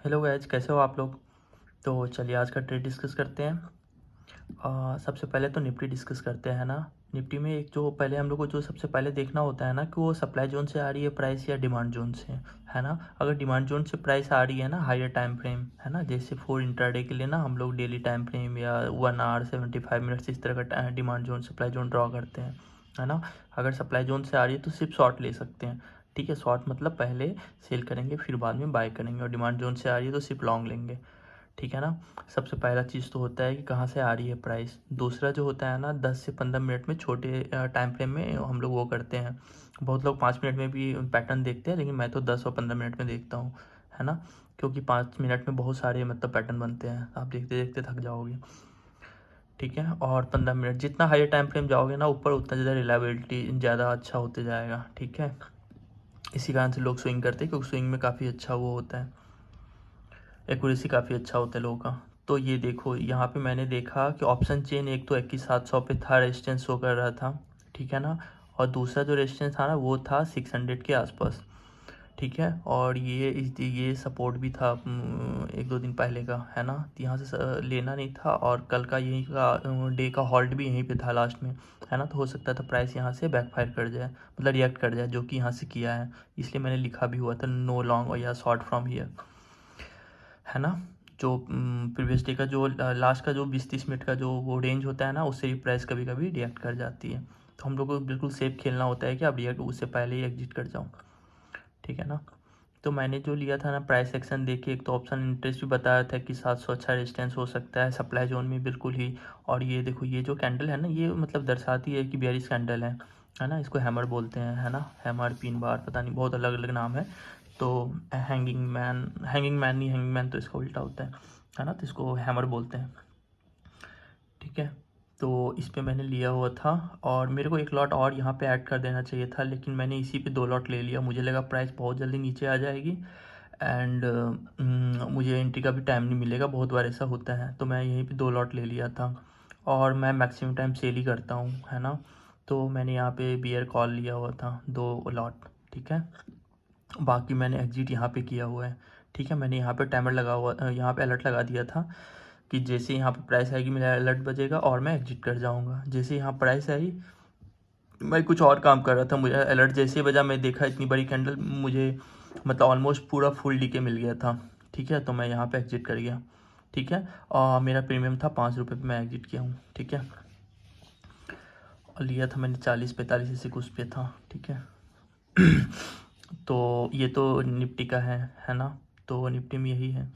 Hello guys, कैसे हो आप लोग। तो चलिए आज का ट्रेड डिस्कस करते हैं। सबसे पहले तो निफ्टी डिस्कस करते हैं ना। निफ्टी में एक जो पहले हम लोग को जो सबसे पहले देखना होता है ना कि वो सप्लाई जोन से आ रही है प्राइस या डिमांड जोन से, है ना। अगर डिमांड जोन से प्राइस आ रही है ना हायर टाइम फ्रेम, है ना, जैसे 4 इंट्राडे के लिए ना हम लोग डेली टाइम फ्रेम या 1 आवर 75 मिनट्स इस तरह का demand zone supply zone draw करते हैं, है ना। अगर सप्लाई जोन से आ रही है तो सिर्फ शॉर्ट ले सकते हैं। ठीक है, शॉर्ट मतलब पहले सेल करेंगे फिर बाद में बाय करेंगे, और डिमांड जोन से आ रही है तो सिर्फ लॉन्ग लेंगे। ठीक है ना। सबसे पहला चीज़ तो होता है कि कहाँ से आ रही है प्राइस। दूसरा जो होता है ना 10 से 15 मिनट में छोटे टाइम फ्रेम में हम लोग वो करते हैं। बहुत लोग 5 मिनट में भी पैटर्न देखते हैं, लेकिन मैं तो 10 और 15 मिनट में देखता हूँ, है ना। क्योंकि 5 मिनट में बहुत सारे मतलब पैटर्न बनते हैं, आप देखते देखते थक जाओगे। ठीक है, और 15 मिनट जितना हायर टाइम फ्रेम जाओगे ना ऊपर उतना ज़्यादा रिलायबिलिटी ज़्यादा अच्छा होते जाएगा। ठीक है, इसी कारण से लोग स्विंग करते हैं, क्योंकि स्विंग में काफ़ी अच्छा वो होता है, एक्यूरेसी काफ़ी अच्छा होता है लोगों का। तो ये देखो यहाँ पे मैंने देखा कि ऑप्शन चेन एक तो 21,700 पे था, रेजिस्टेंस शो कर रहा था। ठीक है ना। और दूसरा जो रेजिस्टेंस था ना वो था 600 के आसपास। ठीक है, और ये सपोर्ट भी था 1-2 दिन पहले का, है ना। तो यहाँ से लेना नहीं था, और कल का यहीं का डे का हॉल्ट भी यहीं पे था लास्ट में, है ना। तो हो सकता था प्राइस यहाँ से बैकफायर कर जाए, मतलब रिएक्ट कर जाए, जो कि यहाँ से किया है। इसलिए मैंने लिखा भी हुआ था नो लॉन्ग और या शॉर्ट फ्रॉम हियर, है ना। जो प्रीवियस डे का जो लास्ट का जो 20-30 मिनट का जो वो रेंज होता है ना, उससे भी प्राइस कभी कभी रिएक्ट कर जाती है। तो हम लोग को बिल्कुल सेफ खेलना होता है कि आप रिएक्ट उससे पहले ही एग्जिट कर जाओ। ठीक है ना। तो मैंने जो लिया था ना प्राइस एक्शन देख के, एक तो ऑप्शन इंटरेस्ट भी बताया था कि 700 अच्छा रेजिस्टेंस हो सकता है सप्लाई जोन में बिल्कुल ही। और ये देखो ये जो कैंडल है ना ये मतलब दर्शाती है कि बेयरिश कैंडल है ना। इसको हैमर बोलते हैं, है ना। हैमर, पिन बार, पता नहीं बहुत अलग अलग नाम है। तो हैंगिंग मैन नहीं, हैंगिंग मैन तो इसका उल्टा होता है ना। तो इसको हैमर बोलते हैं। ठीक है, तो इस पे मैंने लिया हुआ था, और मेरे को एक लॉट और यहाँ पे ऐड कर देना चाहिए था, लेकिन मैंने इसी पे 2 लॉट ले लिया। मुझे लगा प्राइस बहुत जल्दी नीचे आ जाएगी, एंड मुझे एंट्री का भी टाइम नहीं मिलेगा, बहुत बार ऐसा होता है। तो मैं यहीं पे 2 लॉट ले लिया था, और मैं मैक्सिमम टाइम सेल ही करता हूँ, है ना। तो मैंने यहाँ पे बियर कॉल लिया हुआ था 2 लॉट। ठीक है, बाकी मैंने एग्जिट यहाँ पे किया हुआ है। ठीक है, मैंने यहाँ पे टाइमर लगा हुआ, यहाँ पे अलर्ट लगा दिया था कि जैसे यहाँ पे प्राइस आएगी मेरा अलर्ट बजेगा और मैं एग्जिट कर जाऊँगा। जैसे यहाँ प्राइस आई, मैं कुछ और काम कर रहा था, मुझे अलर्ट जैसे ही बजा मैं देखा इतनी बड़ी कैंडल, मुझे मतलब ऑलमोस्ट पूरा फुल डीके मिल गया था। ठीक है, तो मैं यहाँ पे एग्जिट कर गया। ठीक है, और मेरा प्रीमियम था 5 रुपये पे, मैं एग्जिट किया हूँ। ठीक है, और लिया था मैंने 40-45 ऐसे कुछ पे था। ठीक है। तो ये तो निफ्टी का है ना। तो निफ्टी में यही है।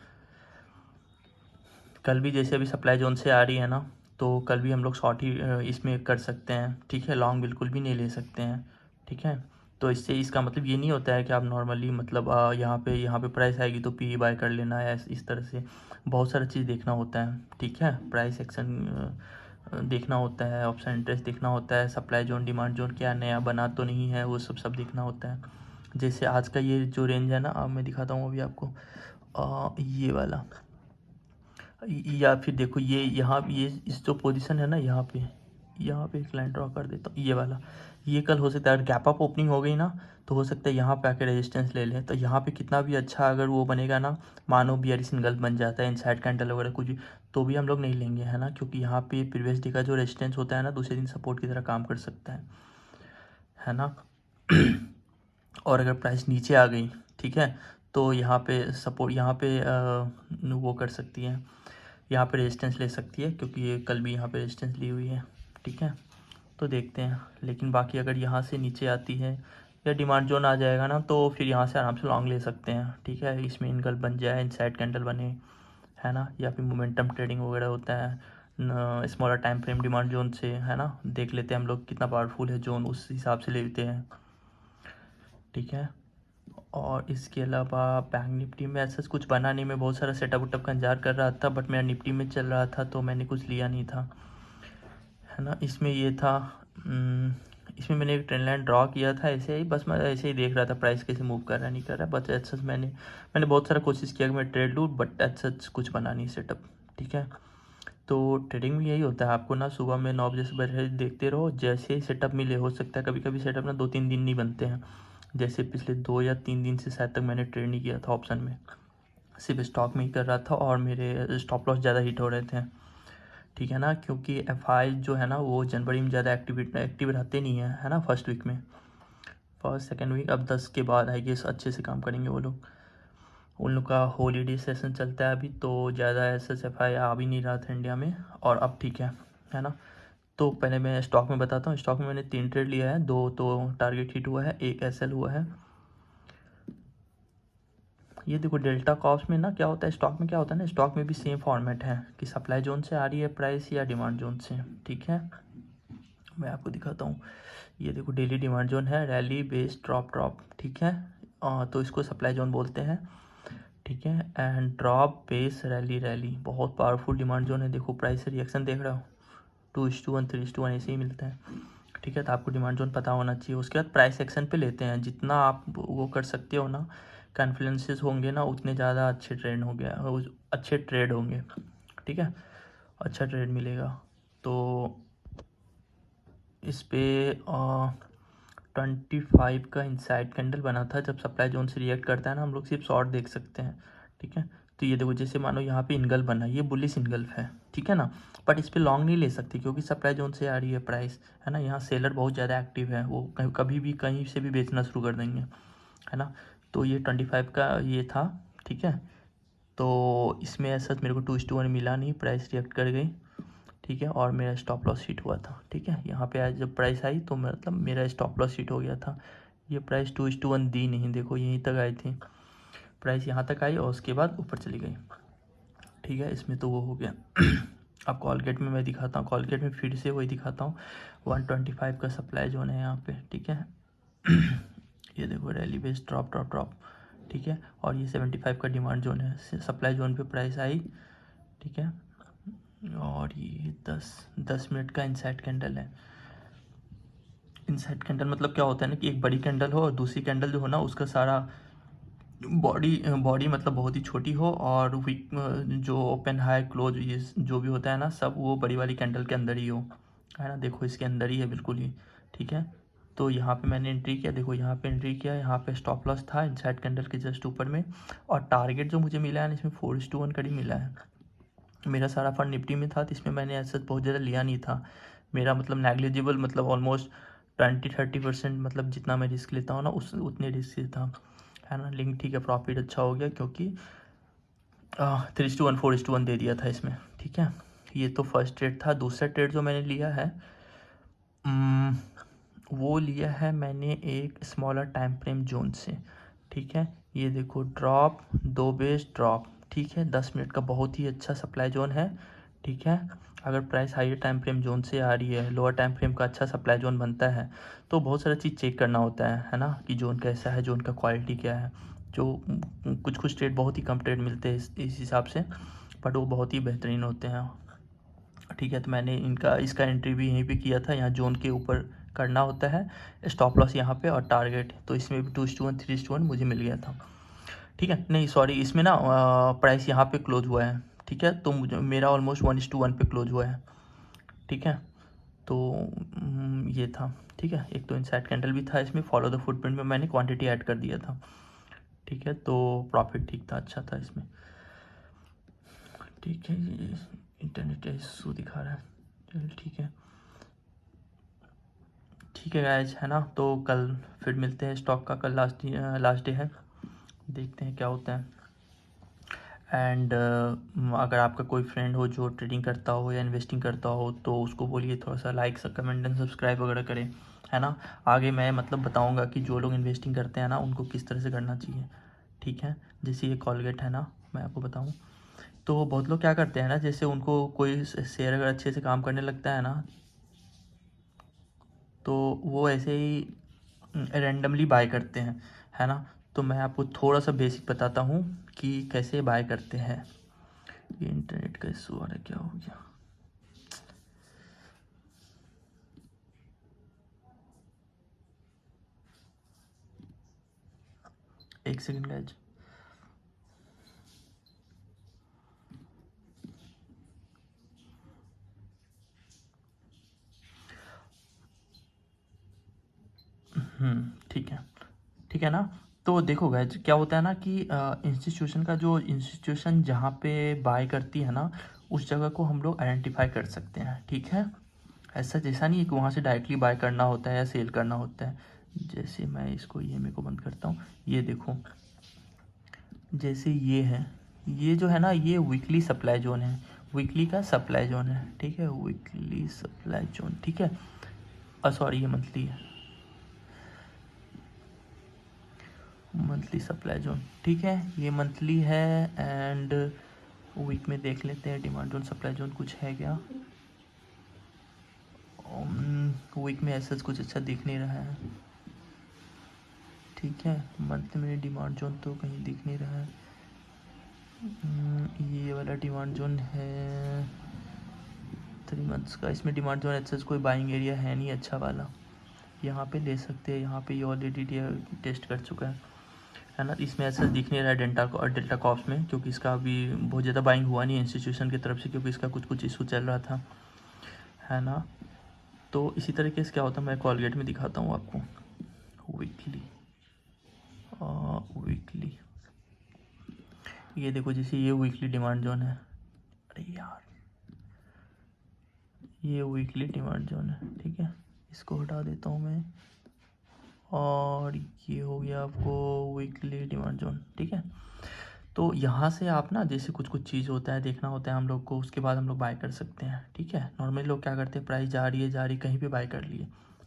कल भी जैसे अभी सप्लाई जोन से आ रही है ना, तो कल भी हम लोग शॉर्ट ही इसमें कर सकते हैं। ठीक है, लॉन्ग बिल्कुल भी नहीं ले सकते हैं। ठीक है, तो इससे इसका मतलब ये नहीं होता है कि आप नॉर्मली मतलब यहाँ पे प्राइस आएगी तो पी बाय कर लेना है, इस तरह से बहुत सारा चीज़ देखना होता है। ठीक है, प्राइस एक्शन देखना होता है, ऑप्शन इंटरेस्ट देखना होता है, सप्लाई जोन डिमांड जोन क्या नया बना तो नहीं है, वो सब देखना होता है। जैसे आज का ये जो रेंज है ना, अब मैं दिखाता हूँ अभी आपको, ये वाला, या फिर देखो ये यहाँ ये इस जो पोजीशन है ना यहाँ पे एक लाइन ड्रॉ कर देता हूँ, ये वाला। ये कल हो सकता है अगर गैप अप ओपनिंग हो गई ना, तो हो सकता है यहाँ पे आके रेजिस्टेंस ले लें। तो यहाँ पे कितना भी अच्छा अगर वो बनेगा ना, मानो बियरिश सिंगल बन जाता है, इनसाइड कैंडल वगैरह कुछ भी, तो भी हम लोग नहीं लेंगे, है ना। क्योंकि यहाँ पे प्रीवियस डे का जो रेजिस्टेंस होता है ना दूसरे दिन सपोर्ट की तरह काम कर सकता है ना। और अगर प्राइस नीचे आ गई, ठीक है, तो यहाँ पे सपोर्ट, यहाँ पे वो कर सकती है, यहाँ पे रेजिस्टेंस ले सकती है, क्योंकि ये कल भी यहाँ पे रेजिस्टेंस ली हुई है। ठीक है, तो देखते हैं। लेकिन बाकी अगर यहाँ से नीचे आती है या डिमांड जोन आ जाएगा ना, तो फिर यहाँ से आराम से लॉन्ग ले सकते हैं। ठीक है, इसमें इनकल बन जाए, इनसाइड कैंडल बने, है ना, या फिर मोमेंटम ट्रेडिंग वगैरह होता है smaller time frame demand zone से, है ना। देख लेते हैं हम लोग कितना पावरफुल है जोन, उस हिसाब से लेते हैं। ठीक है, और इसके अलावा बैंक निफ्टी में ऐसा कुछ बना नहीं, मैं बहुत सारा सेटअप उटअप का इंतजार कर रहा था, बट मेरा निफ्टी में चल रहा था तो मैंने कुछ लिया नहीं था, है ना। इसमें ये था, इसमें मैंने एक ट्रेंड लाइन ड्रॉ किया था ऐसे ही, बस मैं ऐसे ही देख रहा था प्राइस कैसे मूव कर रहा है नहीं कर रहा है, बट एज सच मैंने बहुत सारा कोशिश किया कि मैं ट्रेड लूँ, बट एज सच कुछ बना नहीं सेटअप। ठीक है, तो ट्रेडिंग में यही होता है, आपको ना सुबह में 9 बजे से पहले देखते रहो, जैसे ही सेटअप मिले, हो सकता है कभी कभी सेटअप ना 2-3 दिन नहीं बनते हैं, जैसे पिछले 2 या 3 दिन से शायद तक मैंने ट्रेड नहीं किया था ऑप्शन में, सिर्फ स्टॉक में ही कर रहा था और मेरे स्टॉप लॉस ज़्यादा हिट हो रहे थे, ठीक है ना, क्योंकि एफआई जो है ना वो जनवरी में ज़्यादा एक्टिव रहते नहीं है ना, फर्स्ट वीक में, फर्स्ट सेकेंड वीक, अब 10 के बाद आई गेस अच्छे से काम करेंगे वो लोग। उन लोग का हॉलीडे सेशन चलता है अभी, तो ज़्यादा SSFI आ भी नहीं रहा था इंडिया में, और अब ठीक है ना। तो पहले मैं स्टॉक में बताता हूँ। स्टॉक में मैंने 3 ट्रेड लिया है, 2 तो टारगेट हिट हुआ है, 1 SL हुआ है। ये देखो डेल्टा कॉस्ट में ना क्या होता है, स्टॉक में क्या होता है ना, स्टॉक में भी सेम फॉर्मेट है कि सप्लाई जोन से आ रही है प्राइस या डिमांड जोन से, ठीक है। मैं आपको दिखाता हूँ, ये देखो डेली डिमांड जोन है, रैली बेस ड्रॉप ड्रॉप, ठीक है। तो इसको सप्लाई जोन बोलते हैं, ठीक है। And drop base rally rally, बहुत पावरफुल डिमांड जोन है। देखो प्राइस से रिएक्शन देख रहा हो, 2:1 3:1 ऐसे ही मिलता है, ठीक है। तो आपको डिमांड जोन पता होना चाहिए। उसके बाद प्राइस एक्शन पे लेते हैं, जितना आप वो कर सकते हो ना, कॉन्फ्लुएंसेस होंगे ना, उतने ज़्यादा अच्छे ट्रेड होंगे, ठीक है, अच्छा ट्रेड मिलेगा। तो इस पे 25 का इनसाइड कैंडल बना था। जब सप्लाई जोन से रिएक्ट करता है ना, हम लोग सिर्फ शॉर्ट देख सकते हैं, ठीक है। तो ये देखो, जैसे मानो यहाँ पे इनगल्फ बना, ये बुलिश इनगल्फ है, ठीक है ना। बट इस पे लॉन्ग नहीं ले सकती क्योंकि सप्लाई जोन से आ रही है प्राइस, है ना। यहाँ सेलर बहुत ज़्यादा एक्टिव है, वो कभी भी कहीं से भी बेचना शुरू कर देंगे, है ना। तो ये 25 का ये था, ठीक है। तो इसमें ऐसा मेरे को 2:1 मिला नहीं, प्राइस रिएक्ट कर गई, ठीक है। और मेरा स्टॉप लॉस हिट हुआ था, ठीक है। यहाँ पे आज जब प्राइस आई तो मतलब मेरा स्टॉप लॉस हिट हो गया था। ये प्राइस 2:1 दी नहीं, देखो यहीं तक आई थी प्राइस, यहाँ तक आई और उसके बाद ऊपर चली गई, ठीक है। इसमें तो वो हो गया। अब कॉलगेट में मैं दिखाता हूँ, कॉलगेट में फिर से वही दिखाता हूँ। 125 का सप्लाई जोन है यहाँ पे, ठीक है। ये देखो rally base drop drop drop, ठीक है। और ये 75 का डिमांड जोन है, सप्लाई जोन पे प्राइस आई, ठीक है। और ये 10 मिनट का इनसाइड कैंडल है। इनसाइड कैंडल मतलब क्या होता है ना, कि एक बड़ी कैंडल हो और दूसरी कैंडल जो हो ना, उसका सारा बॉडी बॉडी मतलब बहुत ही छोटी हो, और वीक जो ओपन हाई क्लोज ये जो भी होता है ना, सब वो बड़ी वाली कैंडल के अंदर ही हो, है ना। देखो इसके अंदर ही है बिल्कुल ही, ठीक है। तो यहाँ पे मैंने एंट्री किया, देखो यहाँ पे एंट्री किया, यहाँ पे स्टॉप लॉस था इनसाइड कैंडल के जस्ट ऊपर में, और टारगेट जो मुझे मिला है ना, इसमें 4:1 कड़ी मिला है। मेरा सारा फंड निफ्टी में था, तो इसमें मैंने ऐसा बहुत ज़्यादा लिया नहीं था। मेरा मतलब नेग्लिजिबल, मतलब ऑलमोस्ट 20-30% मतलब जितना मैं रिस्क लेता हूँ ना, उस उतने रिस्क से था, है ना। लेकिन ठीक है, प्रॉफिट अच्छा हो गया क्योंकि 3:1 4:1 दे दिया था इसमें, ठीक है। ये तो फर्स्ट ट्रेड था। दूसरा ट्रेड जो मैंने लिया है, उम्म, वो लिया है मैंने एक स्मॉलर टाइम फ्रेम जोन से, ठीक है। ये देखो ड्रॉप 2 बेस ड्रॉप, ठीक है, 10 मिनट का बहुत ही अच्छा सप्लाई जोन है, ठीक है। अगर price higher time frame zone से आ रही है, लोअर टाइम फ्रेम का अच्छा सप्लाई जोन बनता है, तो बहुत सारा चीज़ चेक करना होता है ना, कि जोन कैसा है, जोन का क्वालिटी क्या है। जो कुछ कुछ ट्रेड बहुत ही कम ट्रेड मिलते हैं इस हिसाब से, बट वो बहुत ही बेहतरीन होते हैं, ठीक है। तो मैंने इसका एंट्री भी यहीं पे किया था, यहाँ जोन के ऊपर करना होता है, स्टॉप लॉस यहाँ पे और टारगेट, तो इसमें भी 2:1 3:1 मुझे मिल गया था, ठीक है। नहीं सॉरी, इसमें ना प्राइस यहाँ पे क्लोज हुआ है, ठीक है। तो मुझे मेरा ऑलमोस्ट 1:1 पे क्लोज हुआ है, ठीक है। तो ये था, ठीक है। एक तो इनसाइड कैंडल भी था इसमें, फॉलो द फुटप्रिंट में मैंने क्वांटिटी ऐड कर दिया था, ठीक है। तो प्रॉफिट ठीक था, अच्छा था इसमें, ठीक है। ये इंटरनेट इशू दिखा रहा है, चल ठीक है, ठीक है गाइज, है ना। तो कल फिर मिलते हैं, स्टॉक का कल लास्ट डे है, देखते हैं क्या होता है। एंड अगर आपका कोई फ्रेंड हो जो ट्रेडिंग करता हो या इन्वेस्टिंग करता हो, तो उसको बोलिए थोड़ा सा लाइक कमेंट एंड सब्सक्राइब वगैरह करें, है ना। आगे मैं मतलब बताऊंगा कि जो लोग इन्वेस्टिंग करते हैं ना, उनको किस तरह से करना चाहिए, ठीक है। जैसे ये कॉलगेट है ना, मैं आपको बताऊं, तो बहुत लोग क्या करते हैं ना, जैसे उनको कोई शेयर अगर अच्छे से काम करने लगता है ना, तो वो ऐसे ही रैंडमली बाय करते हैं, है ना। तो मैं आपको थोड़ा सा बेसिक बताता हूँ कि कैसे बाय करते हैं। ये इंटरनेट का इशू आ रहा है, क्या हो गया, एक सेकंड गाइज। ठीक है, ठीक है ना। तो देखो गाइज क्या होता है ना कि इंस्टीट्यूशन जहाँ पे बाय करती है ना, उस जगह को हम लोग आइडेंटिफाई कर सकते हैं, ठीक है। ऐसा जैसा नहीं है कि वहाँ से डायरेक्टली बाय करना होता है या सेल करना होता है। जैसे मैं इसको ये मेरे को बंद करता हूँ, ये देखो, जैसे ये है, ये जो है ना ये वीकली सप्लाई जोन है, वीकली का सप्लाई जोन है, ठीक है, वीकली सप्लाई जोन, ठीक है। सॉरी ये मंथली है, मंथली सप्लाई जोन, ठीक है, ये मंथली है। एंड वीक में देख लेते हैं डिमांड जोन सप्लाई जोन कुछ है क्या। वीक में ऐसा कुछ अच्छा दिख नहीं रहा है, ठीक है। मंथ में डिमांड जोन तो कहीं दिख नहीं रहा है। ये वाला डिमांड जोन है 3 मंथ्स का, इसमें डिमांड जोन ऐसा कोई बाइंग एरिया है नहीं अच्छा वाला, यहाँ पे ले सकते हैं। यहाँ पे ये ऑलरेडी टेस्ट कर चुका है ना। इसमें ऐसा दिख नहीं रहा है डेल्टा कॉप्स में, क्योंकि इसका अभी बहुत ज़्यादा बाइंग हुआ नहीं है इंस्टीट्यूशन की तरफ से, क्योंकि इसका कुछ इशू चल रहा था, है ना। तो इसी तरीके से क्या होता है, मैं कॉलगेट में दिखाता हूँ आपको वीकली। ये देखो, जैसे ये वीकली डिमांड जोन है, अरे यार ये वीकली डिमांड जोन है, ठीक है, इसको हटा देता हूँ मैं। और ये हो गया आपको वीकली डिमांड जोन, ठीक है। तो यहाँ से आप ना जैसे कुछ चीज़ होता है, देखना होता है हम लोग को, उसके बाद हम लोग बाय कर सकते हैं, ठीक है। नॉर्मली लोग क्या करते हैं, प्राइस जा रही है कहीं भी बाय कर लिए,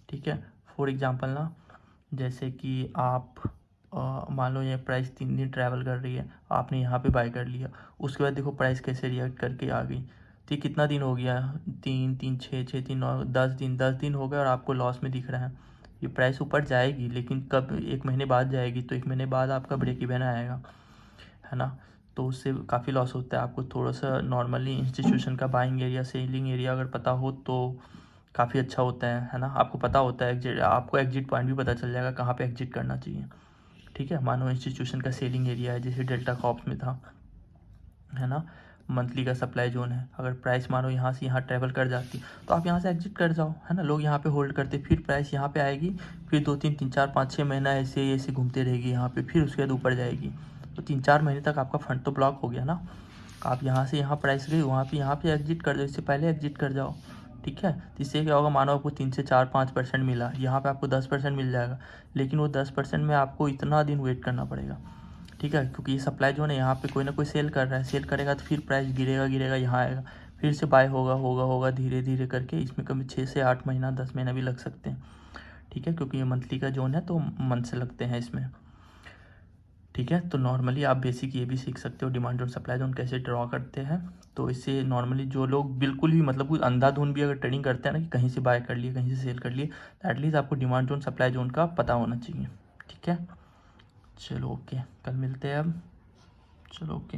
ठीक है। फॉर एग्जांपल ना, जैसे कि आप मान लो ये प्राइस 3 दिन ट्रैवल कर रही है, आपने यहाँ पे बाय कर लिया, उसके बाद देखो प्राइस कैसे रिएक्ट करके आ गई। तो ये कितना दिन हो गया, 3 3 6 6 3 9 10 दिन हो गए और आपको लॉस में दिख रहा है। ये प्राइस ऊपर जाएगी, लेकिन कब, 1 महीने बाद जाएगी, तो 1 महीने बाद आपका ब्रेक इवन आएगा, है ना। तो उससे काफ़ी लॉस होता है आपको। थोड़ा सा नॉर्मली इंस्टीट्यूशन का बाइंग एरिया सेलिंग एरिया अगर पता हो तो काफ़ी अच्छा होता है ना। आपको पता होता है, आपको एग्जिट पॉइंट भी पता चल जाएगा कहाँ पे एग्जिट करना चाहिए, ठीक है। मानो इंस्टीट्यूशन का सेलिंग एरिया है, जैसे डेल्टा कॉप्स में था, है ना। मंथली का सप्लाई जोन है, अगर प्राइस मानो यहाँ से यहाँ ट्रैवल कर जाती तो आप यहाँ से एग्जिट कर जाओ, है ना। लोग यहाँ पे होल्ड करते, फिर प्राइस यहाँ पे आएगी, फिर 2 3 3 4 5 6 महीना ऐसे ऐसे घूमते रहेगी यहाँ पे, फिर उसके बाद ऊपर जाएगी। तो 3 4 महीने तक आपका फंड तो ब्लॉक हो गया ना। आप यहाँ से यहाँ प्राइस गई, वहाँ पे यहाँ पे एग्जिट कर दो, इससे पहले एग्जिट कर जाओ, ठीक है। तो इससे क्या होगा, मानो आपको 3 से 4 5% मिला, यहाँ पे आपको 10% मिल जाएगा, लेकिन वो 10% में आपको इतना दिन वेट करना पड़ेगा, ठीक है। क्योंकि ये सप्लाई जो है यहाँ पे कोई ना कोई सेल कर रहा है, सेल करेगा तो फिर प्राइस गिरेगा यहाँ आएगा, फिर से बाय होगा धीरे धीरे करके। इसमें कभी 6 से 8 महीना 10 महीना भी लग सकते हैं, ठीक है, क्योंकि ये मंथली का जोन है तो मंथ से लगते हैं इसमें, ठीक है। तो नॉर्मली आप बेसिक ये भी सीख सकते हो डिमांड जोन सप्लाई जोन कैसे ड्रॉ करते हैं। तो इससे नॉर्मली जो लोग बिल्कुल ही मतलब कोई अंधाधुन भी अगर ट्रेडिंग करते हैं ना, कि कहीं से बाय कर लिए कहीं से सेल कर लिए, तो एटलीस्ट आपको डिमांड जोन सप्लाई जोन का पता होना चाहिए, ठीक है। चलो ओके, कल मिलते हैं अब, चलो ओके।